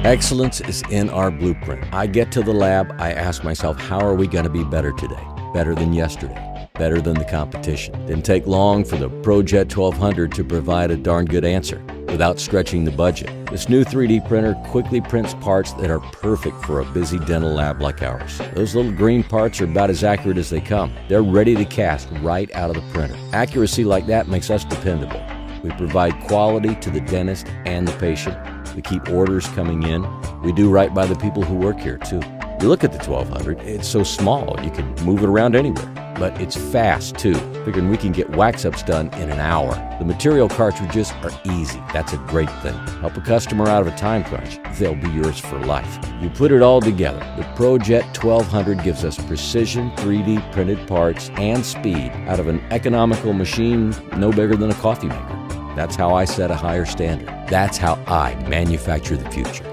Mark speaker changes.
Speaker 1: Excellence is in our blueprint. I get to the lab, I ask myself, how are we going to be better today? Better than yesterday? Better than the competition? Didn't take long for the ProJet 1200 to provide a darn good answer without stretching the budget. This new 3D printer quickly prints parts that are perfect for a busy dental lab like ours. Those little green parts are about as accurate as they come. They're ready to cast right out of the printer. Accuracy like that makes us dependable. We provide quality to the dentist and the patient. We keep orders coming in. We do right by the people who work here, too. You look at the 1200, it's so small, you can move it around anywhere. But it's fast, too. Figuring we can get wax-ups done in an hour. The material cartridges are easy. That's a great thing. Help a customer out of a time crunch. They'll be yours for life. You put it all together. The ProJet 1200 gives us precision 3D printed parts and speed out of an economical machine no bigger than a coffee maker. That's how I set a higher standard. That's how I manufacture the future.